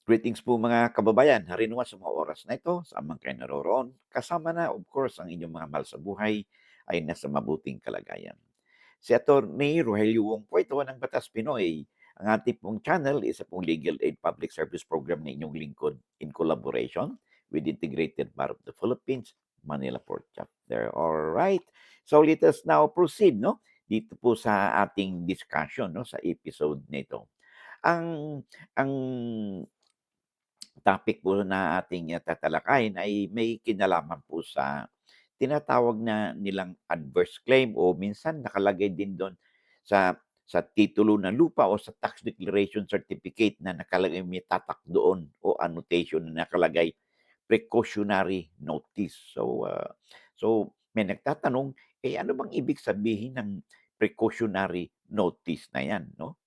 Greetings po mga kababayan. Harinawa sa mga oras na ito, saan man kayo naroroon. Kasama na, of course, ang inyong mga mahal sa buhay ay nasa mabuting kalagayan. Si Atty. Rogelio Wong po ito ng Batas Pinoy. Ang ating pong channel, isa pong legal aid public service program na inyong lingkod in collaboration with Integrated Bar of the Philippines, Manila Port Chapter. Alright. So let us now proceed, no? Dito po sa ating discussion, no? Sa episode nito. Ang topic po na ating tatalakayin ay may kinalaman po sa tinatawag na nilang adverse claim o minsan nakalagay din do'n sa titulo ng lupa o sa tax declaration certificate na nakalagay may tatak doon o annotation na nakalagay, precautionary notice. So may nagtatanong, ano bang ibig sabihin ng precautionary notice na 'yan, 'no?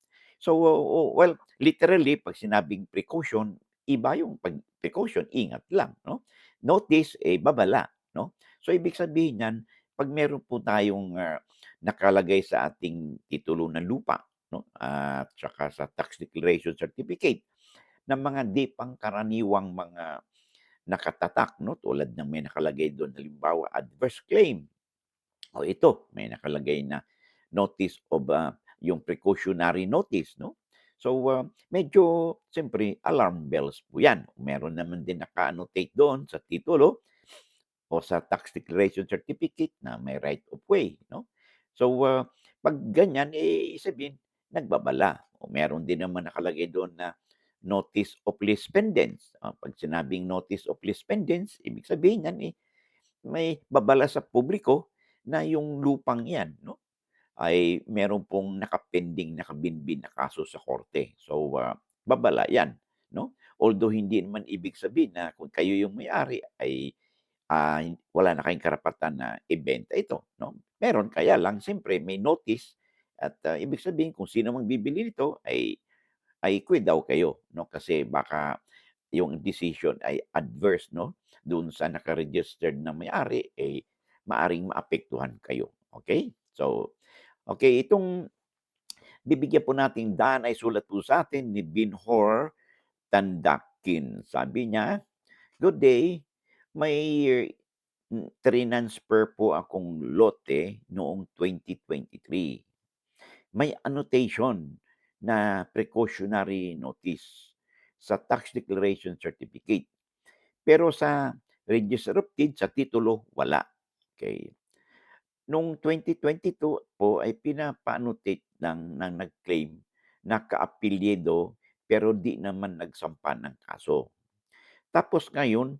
Well, literally 'pag sinabing precaution, iba yung 'pag precaution, ingat lang, 'no? Notice, babala, 'no? So, ibig sabihin niyan 'pag meron po tayong, nakalagay sa ating titulo ng lupa, 'no, at saka sa tax declaration certificate ng mga di pangkaraniwang mga nakatatak, 'no, tulad ng may nakalagay do'n halimbawa adverse claim. O ito, may nakalagay na notice of, yung precautionary notice, 'no? So, medyo siyempre alarm bells po 'yan. Meron naman din naka-annotate doon sa titulo o sa tax declaration certificate na may right of way, 'no? So, 'pag ganyan, sabihin nagbabala o meron din naman nakalagay doon na notice of lease pendants. 'Pag sinabing notice of lease pendants, ibig sabihin niyan, may babala sa publiko na yung lupang 'yan, 'no, ay meron pong nakabinbin na kaso sa korte. So, babala 'yan, 'no? Although hindi naman ibig sabihin na kung kayo yung may-ari ay, wala na kayong karapatan na ibenta ito, 'no? Meron, kaya lang siyempre may notice at, ibig sabihin kung sino mang bibili nito ay quit daw kayo, 'no? Kasi baka yung decision ay adverse, 'no, doon sa naka-registered na may-ari, maaring maapektuhan kayo, okay. So, okay, itong bibigyan po nating daan ay sulat po sa atin ni Binhor Tandakin. Sabi niya, "Good day, may transfer po akong lote noong 2023. May annotation na precautionary notice sa tax declaration certificate. Pero sa register of deeds, sa titulo, wala." Okay. Noong 2022 po ay pinapa-annotate ng nag-claim na kaapelyido pero di naman nagsampa ng kaso. Tapos ngayon,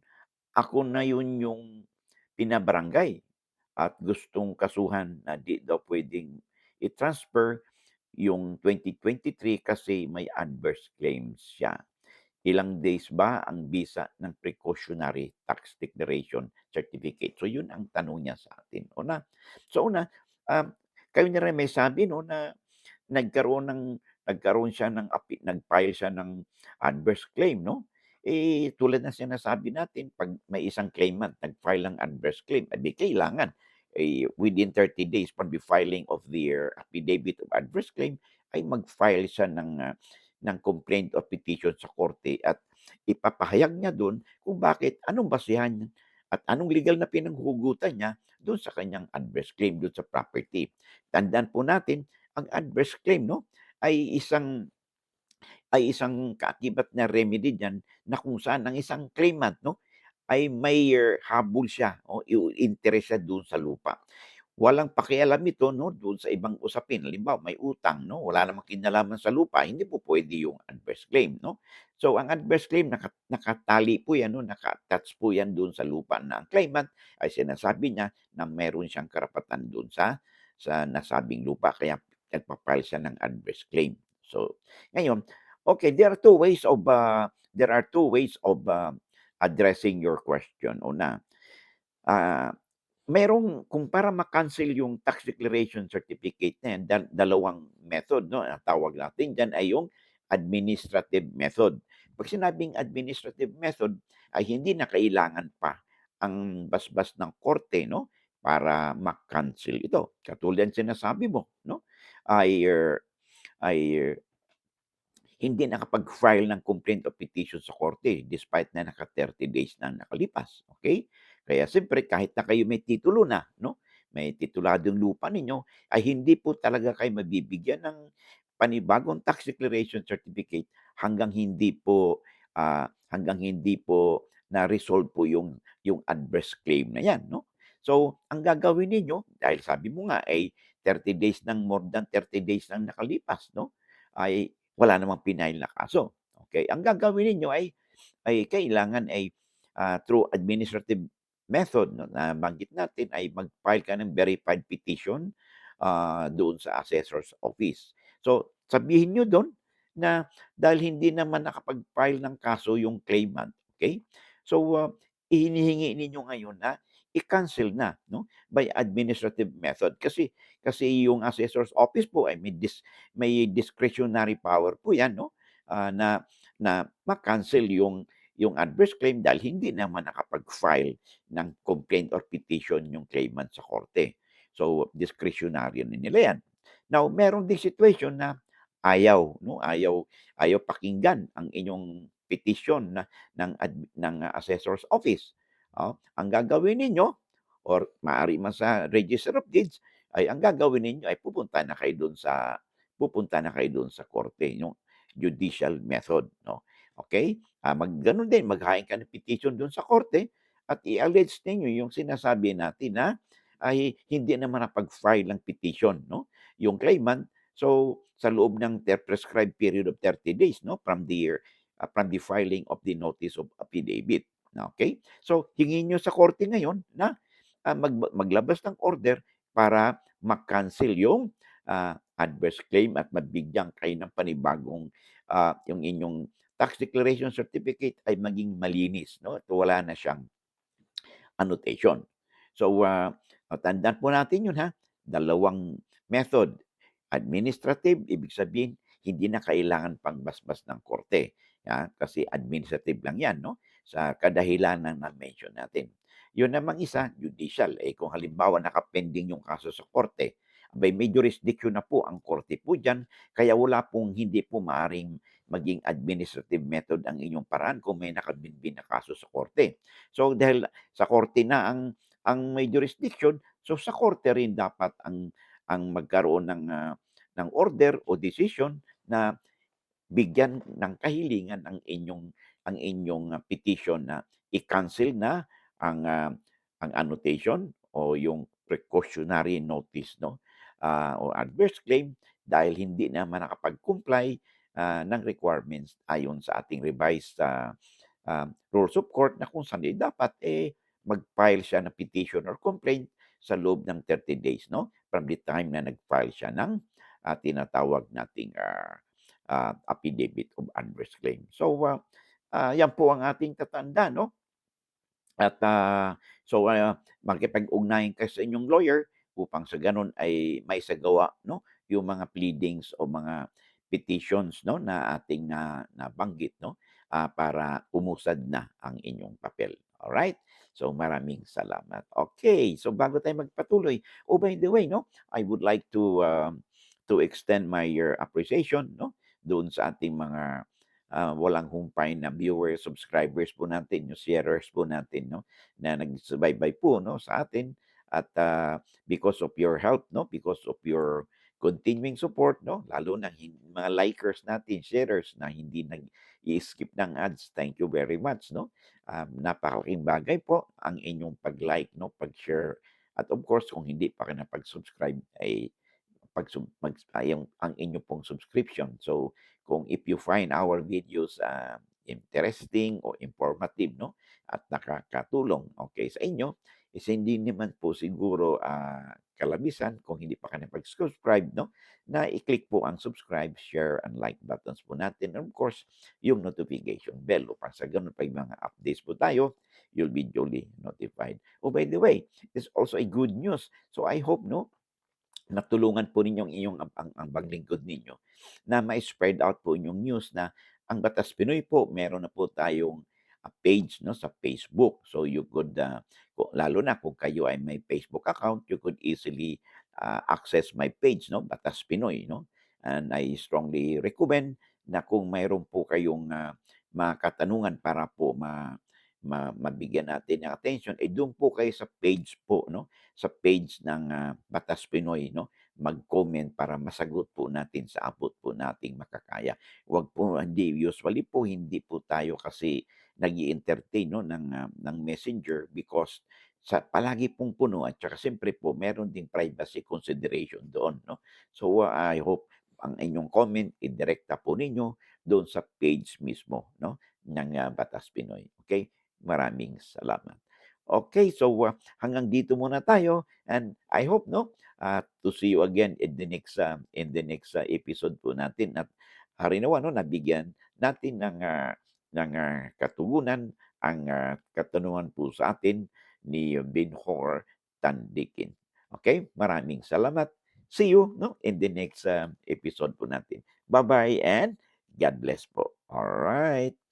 ako na yun yung pinabarangay at gustong kasuhan na di daw puwedeng i-transfer yung 2023 kasi may adverse claims siya. Ilang days ba ang visa ng precautionary tax declaration certificate? So, yun ang tanong niya sa atin. Una, um, kayo na rin may sabi 'no, na nagkaroon ng nagkaroon siya ng nag-file siya ng adverse claim, 'no? Tulad ng sinasabi natin 'pag may isang claimant nag-file ng adverse claim, kailangan, within 30 days from the filing of their affidavit of adverse claim ay mag-file siya ng complaint or petition sa korte at ipapahayag niya dun kung bakit, anong basehan at anong legal na pinanghuhugutan niya dun sa kanyang adverse claim dun sa property. Tandaan po natin, ang adverse claim 'no, ay isang kaakibat na remedy diyan na kung saan ang isang claimant 'no, ay may habol siya o interest siya do'n sa lupa. Walang pakialam ito 'no, do'n sa ibang usapin. Halimbawa, may utang 'no, wala namang kinalaman sa lupa, hindi po puwede yung adverse claim 'no. So, ang adverse claim nakatali po 'yan 'no, naka-attach po 'yan do'n sa lupa na ang claimant ay sinasabi niya na meron siyang karapatan do'n sa nasabing lupa kaya nagpa-file siya ng adverse claim. So, ngayon, okay, there are two ways of, addressing your question. Una, ah, merong kung para ma-cancel yung tax declaration certificate na yan, dalawang method 'no, ang tawag natin diyan ay yung administrative method. 'Pag sinabing administrative method ay hindi na kailangan pa ang basbas ng korte 'no, para ma-cancel ito. Katulad sinasabi mo 'no, ay, ay hindi nakapag-file ng complaint o petition sa korte despite na 30 days na nakalipas, okay? Kaya siyempre kahit na kayo may titulo na 'no, may tituladong lupa ninyo, ay hindi po talaga kayo mabibigyan ng panibagong tax declaration certificate hanggang hindi po na-resolve po yung adverse claim na 'yan 'no. So, ang gagawin ninyo dahil sabi mo nga ay 30 days nang nakalipas 'no, ay wala namang pinail na kaso, okey. Ang gagawin ninyo ay kailangan through administrative method 'no, na banggit natin ay mag-file ka ng verified petition, doon sa assessor's office. So, sabihin niyo do'n na dahil hindi naman nakapag-file ng kaso yung claimant, okey? So, hinihingi ninyo ngayon na i-cancel na 'no, by administrative method. Kasi yung assessor's office po ay may discretionary power po 'yan 'no, na na ma-cancel yung adverse claim dahil hindi naman nakapag-file ng complaint or petition yung claimant sa korte. So, discretionary na nila 'yan. Now, meron ding situation na ayaw 'no, ayaw pakinggan ang inyong petition ng assessor's office. Ang gagawin ninyo or maaari man sa Register of Deeds ay ang gagawin ninyo ay pupunta na kayo do'n sa korte, yung judicial method 'no, okey? Gano'n din maghain ka ng petition do'n sa korte at i-allege ninyo yung sinasabi natin na ay hindi naman nakapag-file ng petition 'no, yung claimant. So, sa loob ng prescribed period of 30 days 'no, from the filing of the notice of affidavit, okey? So, hingin niyo sa korte ngayon na, maglabas ng order para ma-cancel yung, adverse claim at mabigyan kayo ng panibagong, yung inyong tax declaration certificate ay maging malinis 'no, at wala na siyang annotation. So, tandaan po natin 'yun ha, dalawang method. Administrative, ibig sabihin hindi na kailangan pang basbas ng korte, kasi administrative lang 'yan 'no, sa kadahilanang na-mention natin. 'Yun namang isa, judicial, kung halimbawa nakapending yung kaso sa korte, aba'y may jurisdiction na po ang korte po diyan, kaya hindi po maaaring maging administrative method ang inyong paraan kung may nakabinbin na kaso sa korte. So, dahil sa korte na ang may jurisdiction, so sa korte rin dapat ang magkaroon ng order o decision na bigyan ng kahilingan ang inyong petition na i-cancel na ang, ang annotation o yung precautionary notice 'no, o adverse claim dahil hindi naman nakapag-comply, ng requirements ayon sa ating revised, rules of court na kung saan, dapat, mag-file siya ng petition or complaint sa loob ng 30 days 'no, from the time na nag-file siya ng, tinatawag nating, affidavit of adverse claim. So, 'yan po ang ating tatandaan 'no, at, makipag-ugnayan kayo sa inyong lawyer upang sa gano'n ay maisagawa 'no, yung mga pleadings o mga petitions 'no, na ating nabanggit 'no, para umusad na ang inyong papel. Alright? So, maraming salamat. Okay, so bago tayo magpatuloy, oh, by the way 'no, I would like to extend my appreciation 'no, doon sa ating mga walang humpay na viewers, subscribers po natin, yung sharers po natin 'no, na nagsubaybay po 'no sa atin at, because of your help 'no, because of your continuing support 'no, lalo na mga likers natin, sharers na hindi nag-i-skip ng ads. Thank you very much 'no. Napakalaking bagay po ang inyong pag-like 'no, pag-share at of course kung hindi pa kayo nakapag-subscribe ay yung ang inyo pong subscription. So, kung if you find our videos, interesting o informative 'no, at nakakatulong, okay sa inyo, is hindi naman po siguro, kalabisan kung hindi pa kayo nakapag-subscribe 'no, na i-click po ang subscribe, share, and like buttons po natin and of course, yung notification bell upang sa gano'n 'pag mga updates po tayo, you'll be duly notified. Oh, by the way, there's also a good news. So, I hope 'no, natulungan po ninyo ang inyong ambang lingkod ninyo na mai-spread out po inyong news na ang Batas Pinoy po meron na po tayong, page 'no sa Facebook. So you could, lalo na kung kayo ay may Facebook account, you could easily, access my page 'no, Batas Pinoy 'no. And I strongly recommend na kung mayroon po kayong, mga katanungan para po mabigyan natin ng attention, eh, do'n po kayo sa page po 'no, sa page ng, Batas Pinoy 'no, mag-comment para masagot po natin sa abot po nating makakaya. Usually po hindi po tayo kasi nag-e-entertain 'no ng Messenger because palagi pong puno at saka siyempre po meron ding privacy consideration doon 'no. So, I hope ang inyong comment idirekta po ninyo doon sa page mismo 'no, ng, Batas Pinoy, okey? Maraming salamat. Okay, so, hanggang dito muna tayo and I hope 'no, to see you again in the next, episode po natin at harinawa 'no, nabigyan natin ng katugunan ang, katanungan po sa atin ni Binhor Tandikin. Okay, maraming salamat. See you 'no, in the next, episode po natin. Bye-bye and God bless po. Alright.